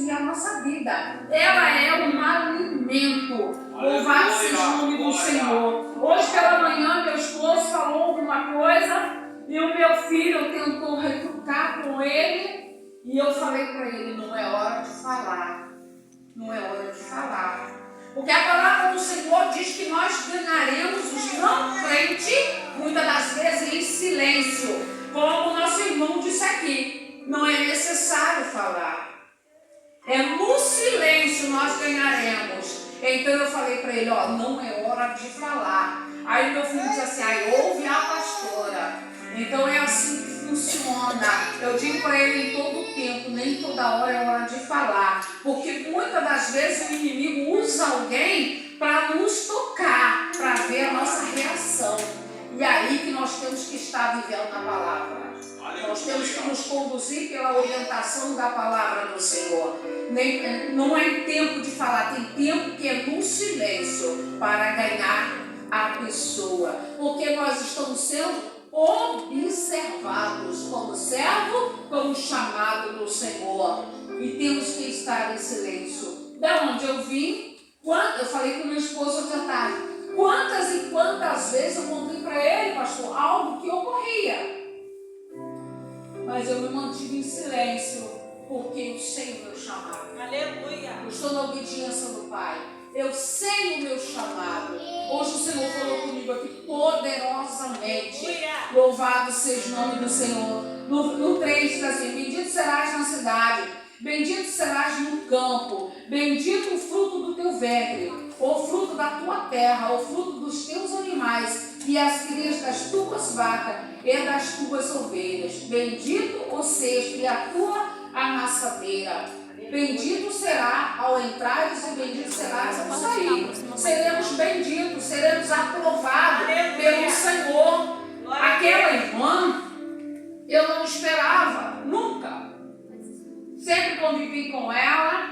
conduzir a nossa vida. Ela é um alimento. Louvado seja o nome do Senhor. Hoje pela manhã meu esposo falou alguma coisa e o meu filho tentou retrucar com ele e eu falei para ele, não é hora de falar. Não é hora de falar. Porque a palavra do Senhor diz que nós ganharemos os não crentes, muitas das vezes em silêncio. Como o nosso irmão disse aqui, não é necessário falar. É no silêncio nós ganharemos. Então eu falei para ele, ó, não é hora de falar. Aí meu filho disse assim, ouve a pastora. Então é assim que funciona. Eu digo para ele em todo o tempo, nem toda hora é hora de falar. Porque muitas das vezes o inimigo usa alguém para nos tocar, para ver a nossa reação. E aí que nós temos que estar vivendo na palavra. Nós temos que nos conduzir pela orientação da palavra do Senhor. Não é tempo de falar, tem tempo que é no silêncio para ganhar a pessoa. Porque nós estamos sendo observados como servo, como chamado do Senhor. E temos que estar em silêncio. Da onde eu vim, eu falei com meu esposo ontem à tarde, quantas e quantas vezes eu contei para ele, pastor, algo que ocorria. Mas eu me mantive em silêncio, porque eu sei o meu chamado. Aleluia. Eu estou na obediência do Pai. Eu sei o meu chamado. Hoje o Senhor falou comigo aqui poderosamente. Louvado seja o nome do Senhor. No 3 diz assim, bendito serás na cidade, bendito serás no campo, bendito o fruto do teu ventre, o fruto da tua terra, o fruto dos teus animais e as crias das tuas vacas e das tuas ovelhas. Bendito o cesto e a tua amassadeira. Bendito será ao entrares e bendito serás ao sair. Seremos benditos, seremos aprovados pelo Senhor. Aquela irmã, eu não esperava, nunca. Sempre convivi com ela,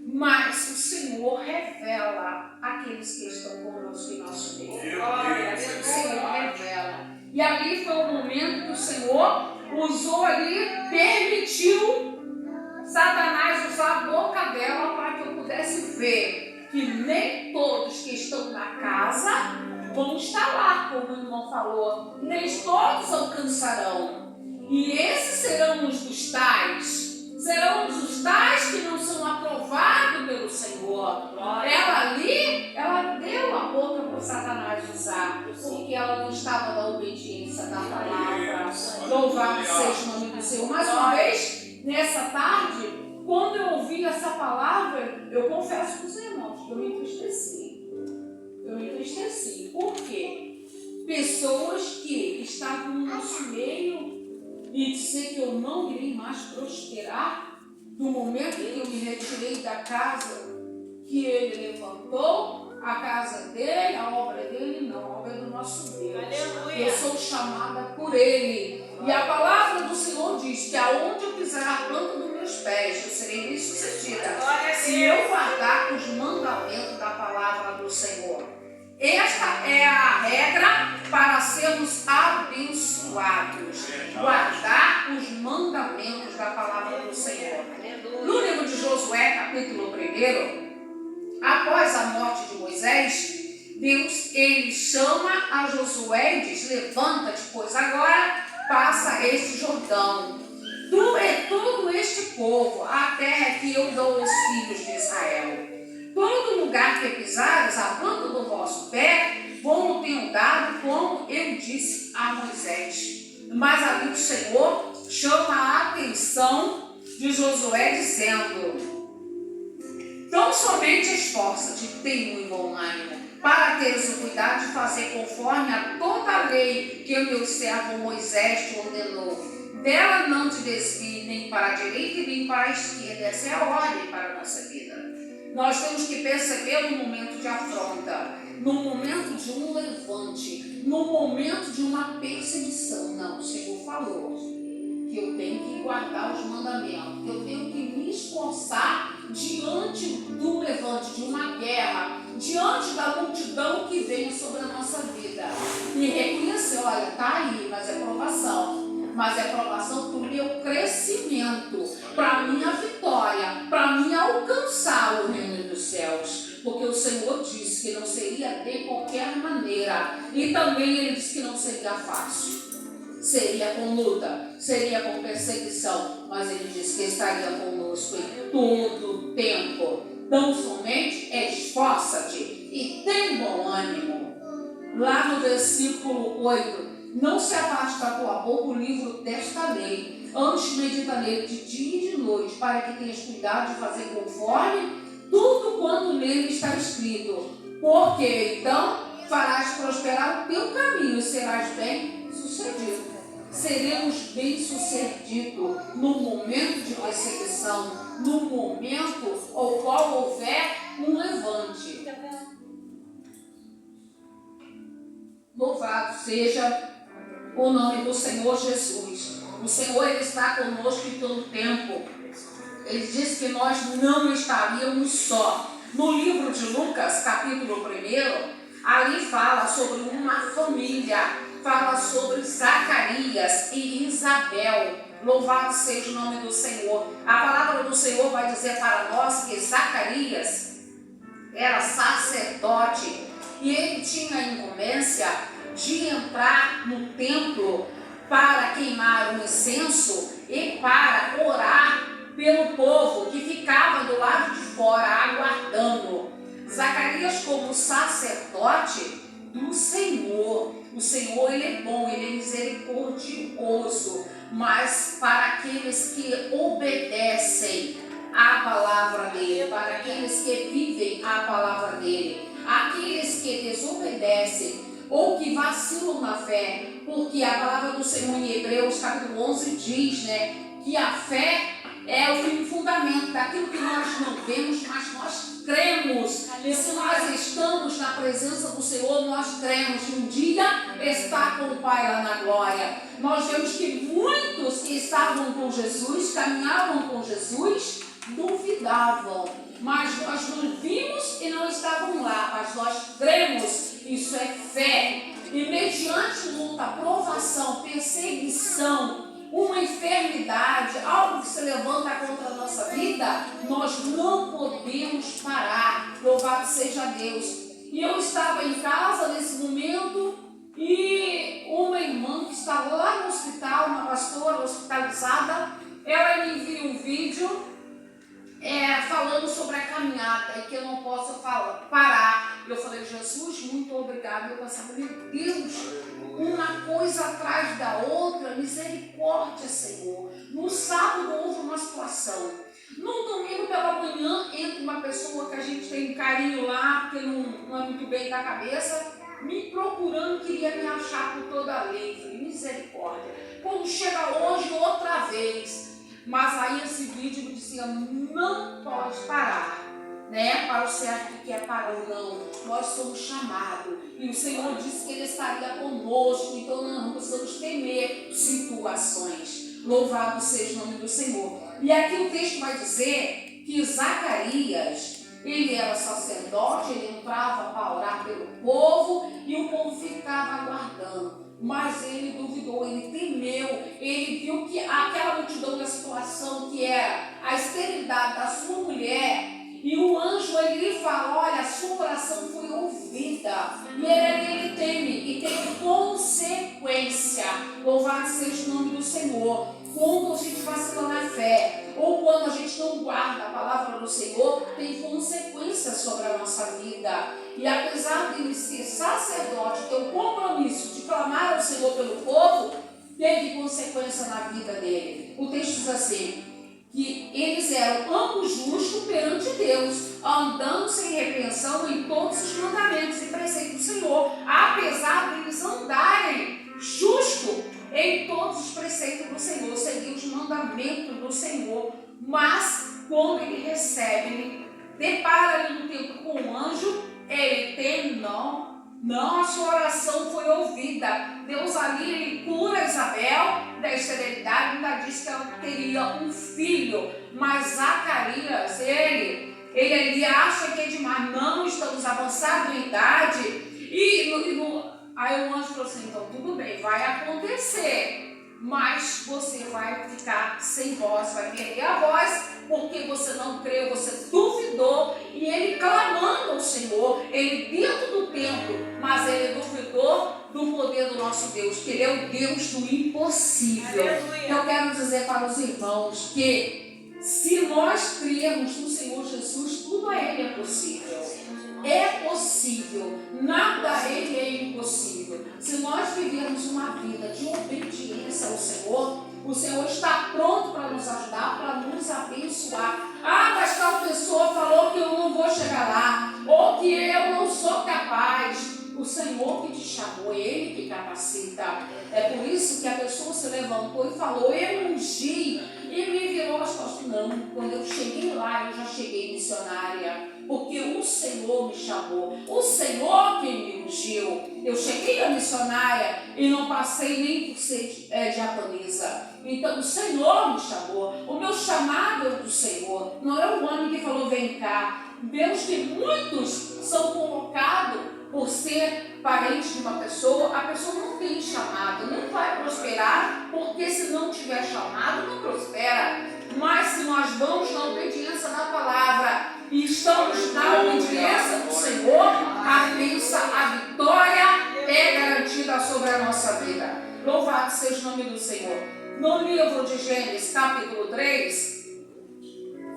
mas o Senhor revela aqueles que estão conosco em nosso meio. O Senhor revela. E ali foi o momento que o Senhor usou ali, permitiu Satanás usar a boca dela para que eu pudesse ver que nem todos que estão na casa vão estar lá, como o irmão falou. Nem todos alcançarão. E esses serão os dos tais. Serão os tais que não são aprovados pelo Senhor. Ela ali, ela deu a boca para Satanás usar, porque ela não estava na obediência da palavra. Louvado seja o nome do Senhor. Mais uma vez, nessa tarde, quando eu ouvi essa palavra, eu confesso para os irmãos que eu me entristeci. Eu me entristeci. Por quê? Pessoas que estavam no nosso meio e dizer que eu não irei mais prosperar, no momento em que eu me retirei da casa que ele levantou, a casa dele, a obra dele, não, a obra é do nosso Deus. Aleluia. Eu sou chamada por ele. E a palavra do Senhor diz que aonde eu pisar a planta dos meus pés, eu serei bem-sucedida. Se eu guardar os mandamentos da palavra do Senhor. Esta é a regra para sermos abençoados. Guardar os mandamentos da palavra do Senhor. No livro de Josué, capítulo 1, após a morte de Moisés, Deus, ele chama a Josué e diz, levanta-te, pois agora passa este Jordão. Tu e todo este povo, a terra que eu dou aos filhos de Israel. Todo lugar que pisares, a planta do vosso pé, vou tenho dado, como eu disse a Moisés. Mas ali o Senhor chama a atenção de Josué, dizendo, tão somente esforça-te, tem muito bom ânimo, para teres o cuidado de fazer conforme a toda a lei que o meu servo Moisés te ordenou. Dela não te desvie nem para a direita e nem para a esquerda. Essa é a ordem para a nossa vida. Nós temos que perceber no momento de afronta, no momento de um levante, no momento de uma perseguição. Não, o Senhor falou que eu tenho que guardar os mandamentos, que eu tenho que me esforçar diante do levante, de uma guerra, diante da multidão que vem sobre a nossa vida. E reconhecer, olha, está aí, mas é provação. Mas é provação para o meu crescimento, para a minha vitória, para a minha alcançar o reino dos céus, porque o Senhor disse que não seria de qualquer maneira, e também ele disse que não seria fácil. Seria com luta, seria com perseguição, mas ele disse que estaria conosco em todo o tempo. Então somente esforça-te e tem bom ânimo. Lá no versículo 8, não se afaste da tua boca o livro desta lei, antes medita nele de dia e de noite, para que tenhas cuidado de fazer conforme tudo quanto nele está escrito, porque então farás prosperar o teu caminho e serás bem sucedido. Seremos bem sucedidos no momento de perseguição, no momento ao qual houver um levante. Louvado seja o nome do Senhor Jesus. O Senhor, ele está conosco em todo tempo. Ele disse que nós não estaríamos só. No livro de Lucas, capítulo 1, ali fala sobre uma família. Fala sobre Zacarias e Isabel. Louvado seja o nome do Senhor. A palavra do Senhor vai dizer para nós que Zacarias era sacerdote e ele tinha a incumbência de entrar no templo para queimar o incenso e para orar pelo povo que ficava do lado de fora aguardando. Zacarias, como sacerdote do Senhor, o Senhor, ele é bom, ele é misericordioso, mas para aqueles que obedecem à palavra dele, para aqueles que vivem a palavra dele, aqueles que desobedecem ou que vacilam na fé, porque a palavra do Senhor em Hebreus capítulo 11 diz, que a fé é o firme fundamento daquilo que nós não vemos, mas nós cremos. E se nós estamos na presença do Senhor, nós cremos que um dia está com o Pai lá na glória. Nós vemos que muitos que estavam com Jesus, caminhavam com Jesus, duvidavam. Mas nós não vimos e não estavam lá, mas nós cremos. Isso é fé. E mediante luta, provação, perseguição, uma enfermidade, algo que se levanta contra a nossa vida, nós não podemos parar. Louvado seja Deus. E eu estava em casa nesse momento e uma irmã que estava lá no hospital, uma pastora hospitalizada, ela me enviou um vídeo falando sobre a caminhada e que eu não posso parar. Eu falei, Jesus, muito obrigado. Eu pensava, meu Deus, uma coisa atrás da outra, misericórdia, Senhor. No sábado houve uma situação. No domingo pela manhã entra uma pessoa que a gente tem um carinho lá, porque não é muito bem da cabeça, me procurando, queria me achar por toda a lei. Falei, misericórdia. Quando chega hoje, outra vez. Mas aí esse vídeo me dizia, não pode parar, para o certo que é para o não. Nós somos chamados e o Senhor disse que Ele estaria conosco, então não precisamos temer situações. Louvado seja o nome do Senhor. E aqui o texto vai dizer que Zacarias, ele era sacerdote, ele entrava para orar pelo povo e o povo ficava aguardando. Mas ele duvidou, ele temeu, ele viu que aquela multidão da situação que era a esterilidade da sua mulher, e o anjo ele lhe fala, olha, a sua oração foi ouvida, e ele teme e tem consequência. Louvado seja o nome do Senhor. Quando a gente vacila na fé, ou quando a gente não guarda a palavra do Senhor, tem consequências sobre a nossa vida. E apesar de ele ser sacerdote, ter o compromisso de clamar ao Senhor pelo povo, teve consequência na vida dele. O texto diz assim, que eles eram ambos justos perante Deus, andando sem repreensão em todos os mandamentos e preceitos do Senhor, apesar de eles andarem justo em todos os preceitos do Senhor, seguir os mandamentos do Senhor. Mas quando ele recebe, ele depara ali no templo com um anjo, ele tem não, a sua oração foi ouvida. Deus ali, ele cura Isabel da esterilidade, ainda disse que ela teria um filho, mas Zacarias, ele acha que é demais, não, estamos avançados em idade, aí o anjo falou assim, então tudo bem, vai acontecer, mas você vai ficar sem voz, vai perder a voz, porque você não creu, você Senhor, ele dentro do templo, mas ele duvidou do poder do nosso Deus, que ele é o Deus do impossível. Eu quero dizer para os irmãos que se nós crermos no Senhor Jesus, tudo a ele é possível. É possível, nada a ele é impossível. Se nós vivermos uma vida de obediência ao Senhor, o Senhor está pronto para nos ajudar, para nos abençoar. Ah, mas tal pessoa falou que eu não vou chegar lá, ou que eu não sou capaz. O Senhor que te chamou, Ele que capacita. É por isso que a pessoa se levantou e falou, eu ungi, e me virou as costas. Não, quando eu cheguei lá, eu já cheguei missionária, porque o Senhor me chamou, o Senhor que me ungiu. Eu cheguei a missionária e não passei nem por ser diaconisa. Então o Senhor me chamou, o meu chamado é do Senhor, não é o homem que falou vem cá. Deus, que muitos são colocados por ser parente de uma pessoa, a pessoa não tem chamado, não vai prosperar, porque se não tiver chamado, não prospera. Mas se nós vamos na obediência da palavra e estamos na obediência do Senhor, a bênção, a vitória é garantida sobre a nossa vida. Louvado seja o nome do Senhor. No livro de Gênesis, capítulo 3,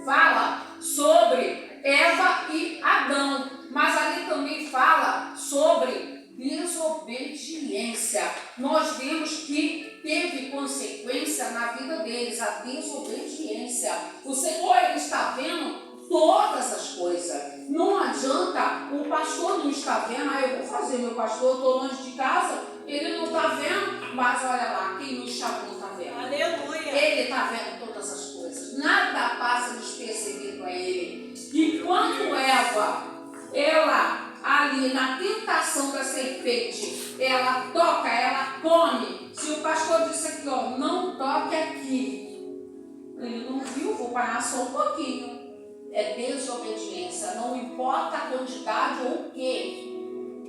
fala sobre Eva e Adão, mas ali também fala sobre desobediência. Nós vemos que teve consequência na vida deles, a desobediência. O Senhor, ele está vendo todas as coisas. Não adianta, o pastor não está vendo, eu vou fazer, meu pastor, estou longe de casa, ele não está vendo, mas olha lá, quem nos chamou está vendo. Aleluia. Ele está vendo todas as coisas, nada passa despercebido a ele. E quando Eva, ela ali na tentação da serpente, ela toca, ela come. Se o pastor disse aqui, ó, não toque aqui, ele não viu, vou parar só um pouquinho. É desobediência, não importa a quantidade ou o que.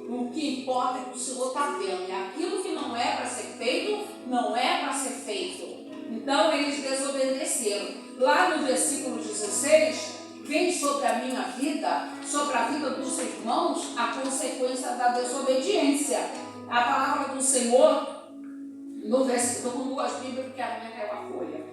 O que importa é que o Senhor está vendo. E aquilo que não é para ser feito, não é para ser feito. Então eles desobedeceram. Lá no versículo 16, vem sobre a minha vida, sobre a vida dos irmãos, a consequência da desobediência. A palavra do Senhor, no versículo, estou com duas Bíblias porque a minha caiu a folha.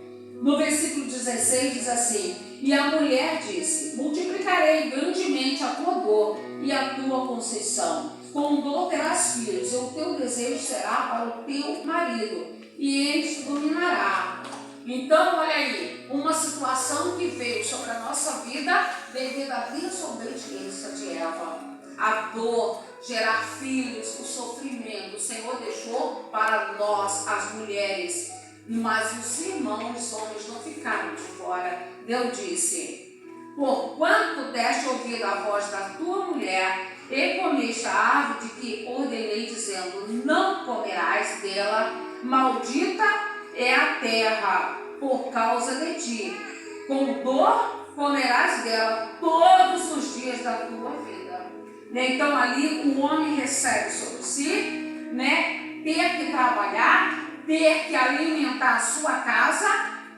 No versículo 16 diz assim, e a mulher disse, multiplicarei grandemente a tua dor e a tua conceição. Com dor terás filhos, e o teu desejo será para o teu marido, e ele te dominará. Então, olha aí, uma situação que veio sobre a nossa vida devido à desobediência de Eva. A dor, gerar filhos, o sofrimento, o Senhor deixou para nós, as mulheres. Mas os irmãos, os homens, não ficaram de fora. Deus disse, porquanto deste ouvir a voz da tua mulher, e comeste a árvore de que ordenei, dizendo, não comerás dela, maldita é a terra por causa de ti. Com dor comerás dela todos os dias da tua vida. Então ali o homem recebe sobre si, ter que trabalhar, ter que alimentar a sua casa,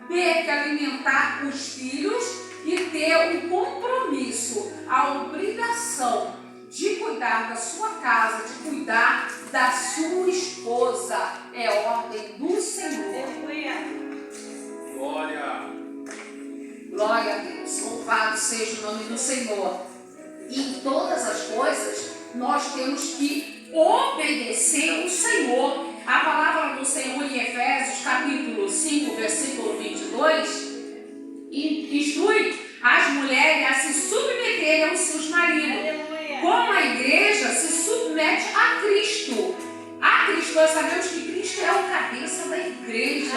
ter que alimentar os filhos e ter um compromisso, a obrigação de cuidar da sua casa, de cuidar da sua esposa. É ordem do Senhor. Glória. Glória a Deus. Louvado seja o nome do Senhor. E em todas as coisas, nós temos que obedecer o Senhor. A palavra do Senhor em Efésios, capítulo 5, versículo 22, instrui as mulheres a se submeterem aos seus maridos. Como a igreja se submete a Cristo. A Cristo, nós sabemos que Cristo é o cabeça da igreja.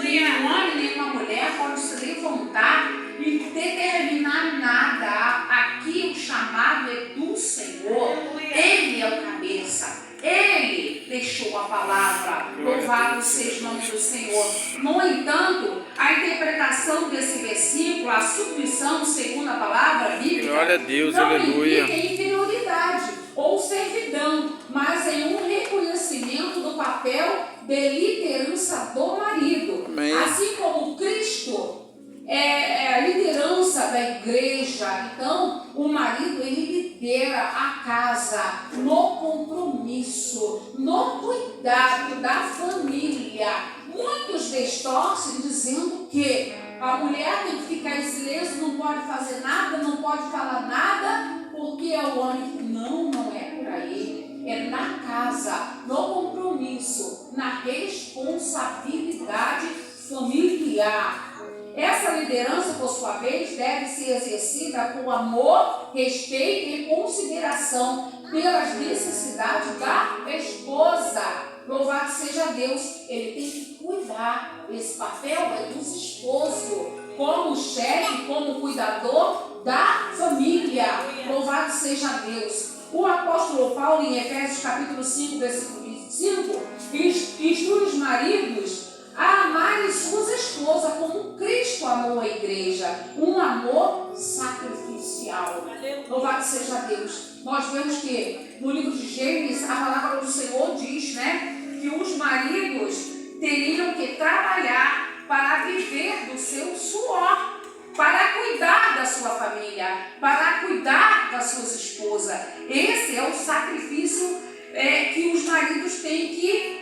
Nenhum homem, nenhuma mulher pode se levantar e determinar nada. Aqui o chamado é do Senhor. Ele é o cabeça. Ele deixou a palavra. Louvado seja o nome do Senhor. No entanto, a interpretação desse versículo, a submissão segundo a palavra bíblica, glória a Deus, não aleluia, implica em inferioridade ou servidão, mas em um reconhecimento do papel de liderança do marido. Amém. Assim como Cristo é a liderança da igreja, então o marido ele lidera a casa no compromisso, no cuidado da família. Muitos distorcem dizendo que a mulher tem que ficar em silêncio, não pode fazer nada, não pode falar nada, porque é o homem. Não é por aí. É na casa, no compromisso, na responsabilidade familiar. Essa liderança, por sua vez, deve ser exercida com amor, respeito e consideração pelas necessidades da esposa. Louvado seja Deus. Ele tem que cuidar. Esse papel é dos esposos, como chefe, como cuidador da família. Louvado seja Deus. O apóstolo Paulo, em Efésios capítulo 5, versículo 25, instrui os maridos a amarem suas esposas como Cristo amou a igreja. Um amor sacrificial. Louvado seja Deus. Nós vemos que no livro de Gênesis, a palavra do Senhor diz, que os maridos teriam que trabalhar para viver do seu suor, para cuidar da sua família, para cuidar das suas esposas. Esse é o sacrifício que os maridos têm que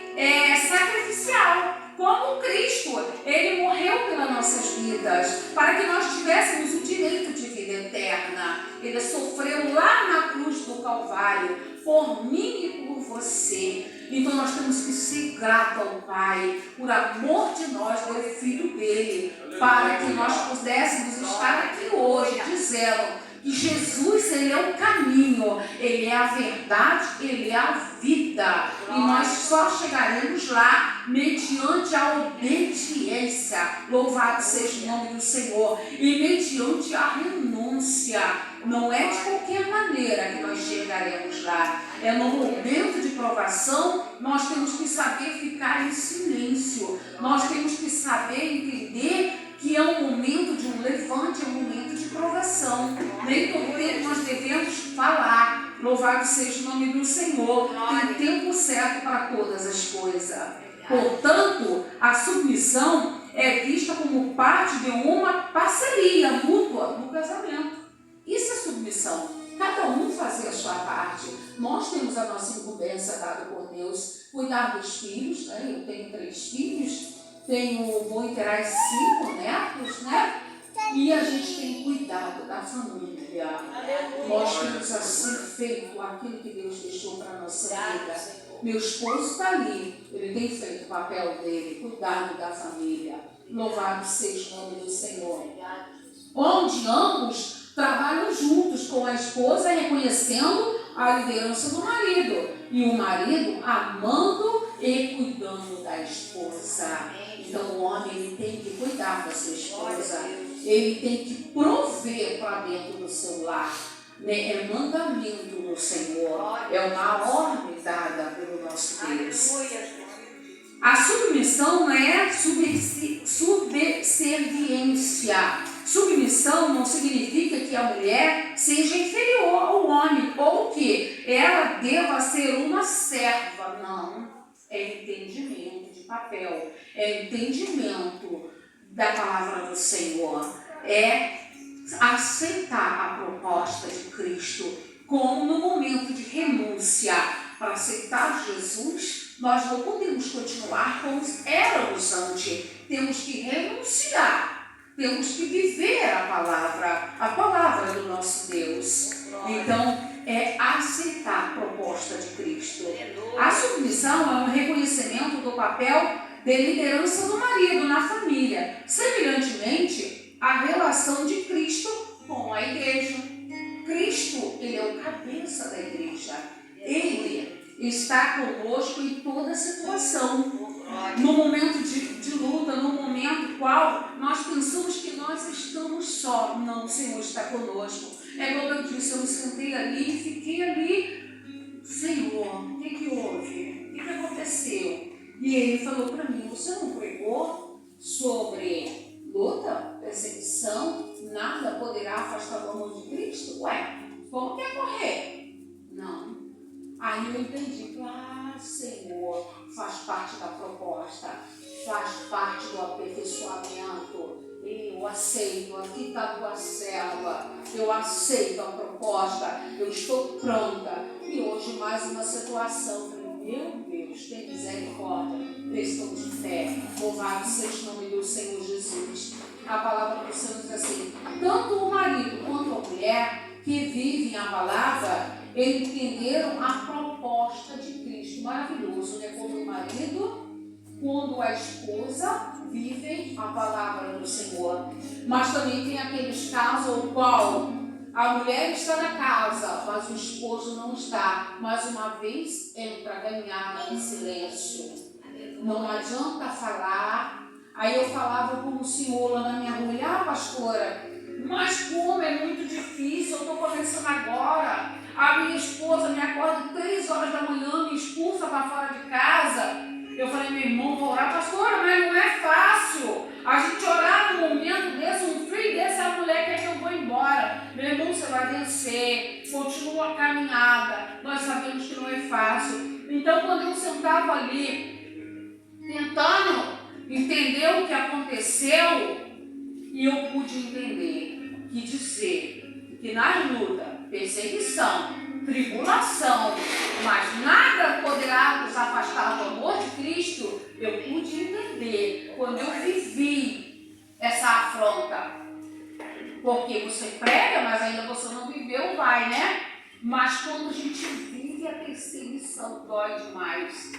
sacrificiar. Como Cristo, Ele morreu pelas nossas vidas, para que nós tivéssemos o direito de vida eterna. Ele sofreu lá na cruz do Calvário, por mim e por você. Então nós temos que ser gratos ao Pai, por amor de nós, deu o Filho dele, para que nós pudéssemos estar aqui hoje, dizendo que Jesus, Ele é o caminho, Ele é a verdade, Ele é a vida. E nós só chegaremos lá mediante a obediência. Louvado seja o nome do Senhor. E mediante a renúncia. Não é de qualquer maneira que nós chegaremos lá. É no momento de provação, nós temos que saber ficar em silêncio. Nós temos que saber entender que é um momento de um levante, é um momento de provação. Nem todo tempo nós devemos falar. Louvado seja o nome do Senhor. Tem tempo certo para todas as coisas. Portanto, a submissão é vista como parte de uma parceria mútua no casamento. Isso é submissão. Cada um fazer a sua parte. Nós temos a nossa incumbência dada por Deus. Cuidar dos filhos, Eu tenho 3 filhos. Vou interar 5 netos, E a gente tem cuidado da família. Nós temos assim feito aquilo que Deus deixou para a nossa vida. Meu esposo está ali, ele tem feito o papel dele, cuidado da família. Louvado seja o nome do Senhor. Onde ambos trabalham juntos com a esposa, reconhecendo a liderança do marido. E o marido amando e cuidando da esposa. Então o homem ele tem que cuidar da sua esposa. Ele tem que prover para dentro do seu lar. É mandamento do Senhor. É uma ordem dada pelo nosso Deus. A submissão não é subserviência. Submissão não significa que a mulher seja inferior ao homem ou que ela deva ser uma serva. Não. É entendimento de papel. É entendimento da palavra do Senhor. É aceitar a proposta de Cristo. Como no momento de renúncia para aceitar Jesus, nós não podemos continuar como éramos antes. Temos que renunciar. Temos que viver a palavra do nosso Deus. Então, é aceitar a proposta de Cristo. A submissão é um reconhecimento do papel de liderança do marido na família. Semelhantemente, a relação de Cristo com a igreja. Cristo, Ele é o cabeça da igreja. Ele está conosco em toda situação. No momento de luta, no momento qual nós pensamos que nós estamos só. Não, o Senhor está conosco. É como eu disse, eu me sentei ali e fiquei ali. Senhor, o que houve? O que aconteceu? E Ele falou para mim, você não pregou sobre luta, perseguição? Nada poderá afastar do amor de Cristo? Ué, como quer correr? Não. Aí eu entendi, Senhor, faz parte da proposta, faz parte do aperfeiçoamento. Eu aceito, aqui está a tua serva, eu aceito a proposta, eu estou pronta. E hoje mais uma situação, meu Deus, tem misericórdia, estou de fé, louvado seja o nome do Senhor Jesus. A palavra do Senhor diz assim, tanto o marido quanto a mulher que vivem a palavra, eles entenderam a proposta de Cristo. Maravilhoso, né? Quando o marido, quando a esposa vivem a palavra do Senhor. Mas também tem aqueles casos no qual a mulher está na casa, mas o esposo não está. Mais uma vez, entra ganhar em silêncio. Não adianta falar. Aí eu falava com o senhor lá na minha rua, pastora, mas como é muito difícil, eu estou começando agora. A minha esposa me acorda 3 horas da manhã, me expulsa para fora de casa. Eu falei, meu irmão, vou orar, pastora, mas não é fácil. A gente orar num momento desse, um frio desse, a mulher quer que eu vou embora. Meu irmão, você vai vencer, continua a caminhada. Nós sabemos que não é fácil. Então, quando eu sentava ali, tentando entender o que aconteceu, e eu pude entender que dizer que nas lutas, perseguição, tribulação, mas nada poderá nos afastar do amor de Cristo, eu pude entender quando eu vivi essa afronta. Porque você prega, mas ainda você não viveu, vai, né? Mas quando a gente vive a perseguição, dói demais.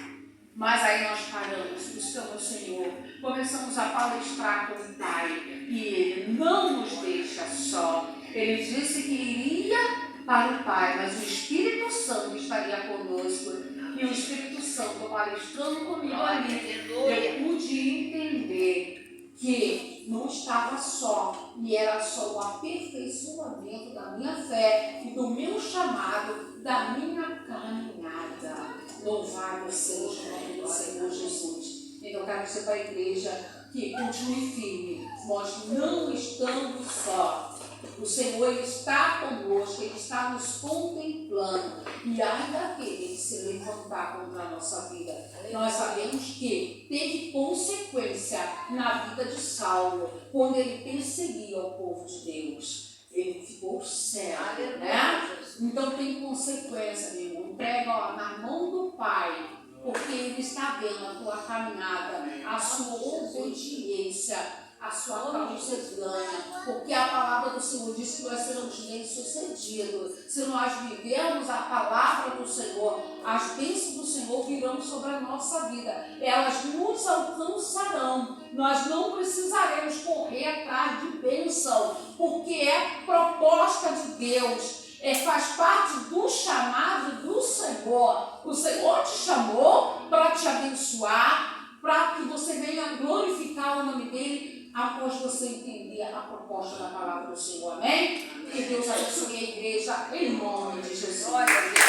Mas aí nós paramos, buscamos o Senhor, começamos a palestrar com o Pai, e Ele não nos deixa só. Ele disse que iria para o Pai, mas o Espírito Santo estaria conosco. E o Espírito Santo palestrando comigo ali, eu pude entender que não estava só, e era só o aperfeiçoamento da minha fé e do meu chamado, da minha caminhada. Louvado seja o nome do Senhor Jesus. Então eu quero dizer para a igreja que continue firme. Nós não estamos só. O Senhor está conosco, Ele está nos contemplando. E ainda aquele se levantar contra a nossa vida. Nós sabemos que teve consequência na vida de Saulo, quando ele perseguia o povo de Deus. Ele ficou cego, né? Então tem consequência, meu irmão. Entrega na mão do Pai, porque Ele está vendo a tua caminhada, a sua obediência, a sua causa ganha. Porque a palavra do Senhor diz que nós seremos bem-sucedidos. Se nós vivermos a palavra do Senhor, as bênçãos do Senhor virão sobre a nossa vida. Elas nos alcançarão. Nós não precisaremos correr atrás de bênção, porque é proposta de Deus. Faz parte do chamado do Senhor. O Senhor te chamou para te abençoar, para que você venha glorificar o nome dEle, após você entender a proposta da palavra do Senhor. Amém? Que Deus abençoe a igreja em nome de Jesus.